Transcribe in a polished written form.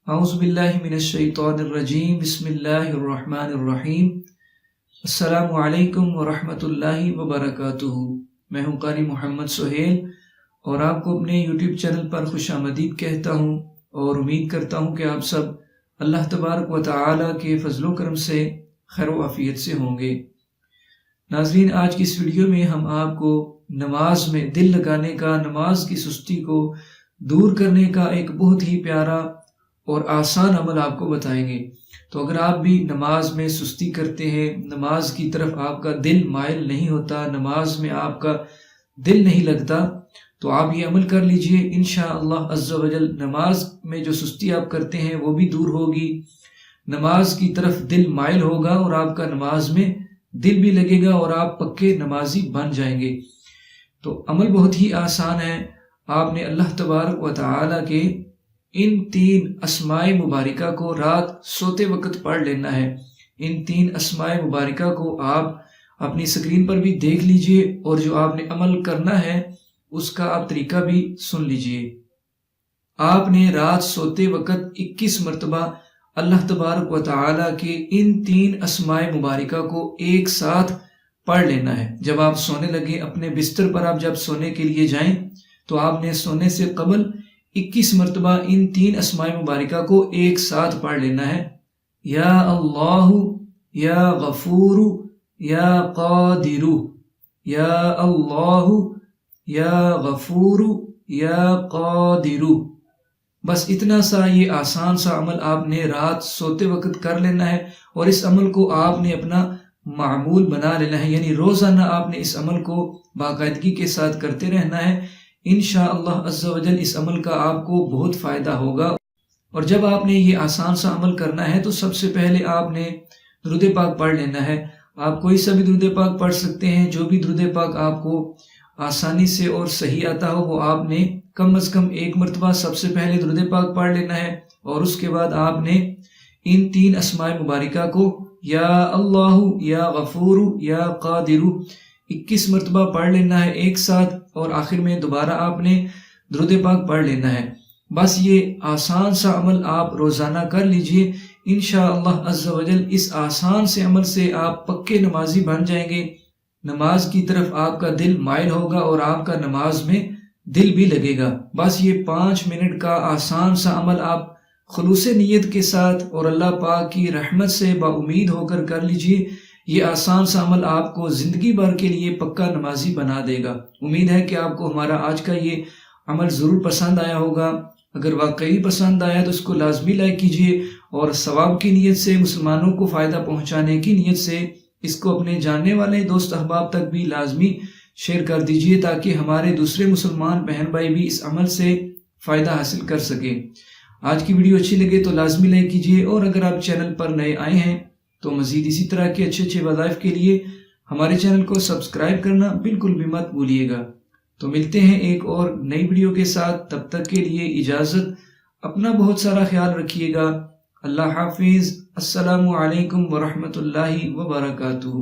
اعوذ باللہ من الشیطان الرجیم بسم اللہ الرحمن الرحیم السلام علیکم ورحمۃ اللہ وبرکاتہ۔ میں ہوں قاری محمد سہیل اور آپ کو اپنے یوٹیوب چینل پر خوش آمدید کہتا ہوں اور امید کرتا ہوں کہ آپ سب اللہ تبارک و تعالی کے فضل و کرم سے خیر و عافیت سے ہوں گے۔ ناظرین، آج کی اس ویڈیو میں ہم آپ کو نماز میں دل لگانے کا، نماز کی سستی کو دور کرنے کا ایک بہت ہی پیارا اور آسان عمل آپ کو بتائیں گے۔ تو اگر آپ بھی نماز میں سستی کرتے ہیں، نماز کی طرف آپ کا دل مائل نہیں ہوتا، نماز میں آپ کا دل نہیں لگتا، تو آپ یہ عمل کر لیجئے۔ انشاءاللہ عز و جل نماز میں جو سستی آپ کرتے ہیں وہ بھی دور ہوگی، نماز کی طرف دل مائل ہوگا اور آپ کا نماز میں دل بھی لگے گا اور آپ پکے نمازی بن جائیں گے۔ تو عمل بہت ہی آسان ہے۔ آپ نے اللہ تبارک و تعالی کے ان 3 اسماء مبارکہ کو رات سوتے وقت پڑھ لینا ہے۔ ان 3 اسماء مبارکہ کو آپ اپنی سکرین پر بھی دیکھ لیجئے اور جو آپ نے عمل کرنا ہے اس کا آپ طریقہ بھی سن لیجئے۔ آپ نے رات سوتے وقت 21 مرتبہ اللہ تبارک و تعالی کے ان 3 اسماء مبارکہ کو ایک ساتھ پڑھ لینا ہے۔ جب آپ سونے لگے، اپنے بستر پر آپ جب سونے کے لیے جائیں تو آپ نے سونے سے قبل 21 مرتبہ ان 3 اسماء مبارکہ کو ایک ساتھ پڑھ لینا ہے۔ یا اللہ، یا غفور، یا قادر، یا اللہ، یا غفور، یا قادر۔ بس اتنا سا یہ آسان سا عمل آپ نے رات سوتے وقت کر لینا ہے اور اس عمل کو آپ نے اپنا معمول بنا لینا ہے، یعنی روزانہ آپ نے اس عمل کو باقاعدگی کے ساتھ کرتے رہنا ہے۔ انشاءاللہ عز و جل اس عمل کا آپ کو بہت فائدہ ہوگا۔ اور جب آپ نے یہ آسان سا عمل کرنا ہے تو سب سے پہلے آپ نے درود پاک پڑھ لینا ہے۔ آپ کوئی سا بھی درود پاک پڑھ سکتے ہیں، جو بھی درود پاک آپ کو آسانی سے اور صحیح آتا ہو وہ آپ نے کم از کم 1 مرتبہ سب سے پہلے درود پاک پڑھ لینا ہے، اور اس کے بعد آپ نے ان 3 اسماء مبارکہ کو یا اللہ، یا غفور، یا قادر 21 مرتبہ پڑھ لینا ہے ایک ساتھ، اور آخر میں دوبارہ آپ نے درود پاک پڑھ لینا ہے۔ بس یہ آسان سا عمل آپ روزانہ کر لیجئے۔ انشاءاللہ عز و جل اس آسان سے عمل سے آپ پکے نمازی بن جائیں گے، نماز کی طرف آپ کا دل مائل ہوگا اور آپ کا نماز میں دل بھی لگے گا۔ بس یہ 5 منٹ کا آسان سا عمل آپ خلوص نیت کے ساتھ اور اللہ پاک کی رحمت سے با امید ہو کر لیجئے۔ یہ آسان سا عمل آپ کو زندگی بھر کے لیے پکا نمازی بنا دے گا۔ امید ہے کہ آپ کو ہمارا آج کا یہ عمل ضرور پسند آیا ہوگا۔ اگر واقعی پسند آیا تو اس کو لازمی لائک کیجئے اور ثواب کی نیت سے، مسلمانوں کو فائدہ پہنچانے کی نیت سے اس کو اپنے جاننے والے دوست احباب تک بھی لازمی شیئر کر دیجئے، تاکہ ہمارے دوسرے مسلمان بہن بھائی بھی اس عمل سے فائدہ حاصل کر سکیں۔ آج کی ویڈیو اچھی لگے تو لازمی لائک کیجئے، اور اگر آپ چینل پر نئے آئے ہیں تو مزید اسی طرح کے اچھے وظائف کے لیے ہمارے چینل کو سبسکرائب کرنا بالکل بھی مت بھولیے گا۔ تو ملتے ہیں ایک اور نئی ویڈیو کے ساتھ، تب تک کے لیے اجازت، اپنا بہت سارا خیال رکھیے گا۔ اللہ حافظ۔ السلام علیکم ورحمۃ اللہ وبرکاتہ۔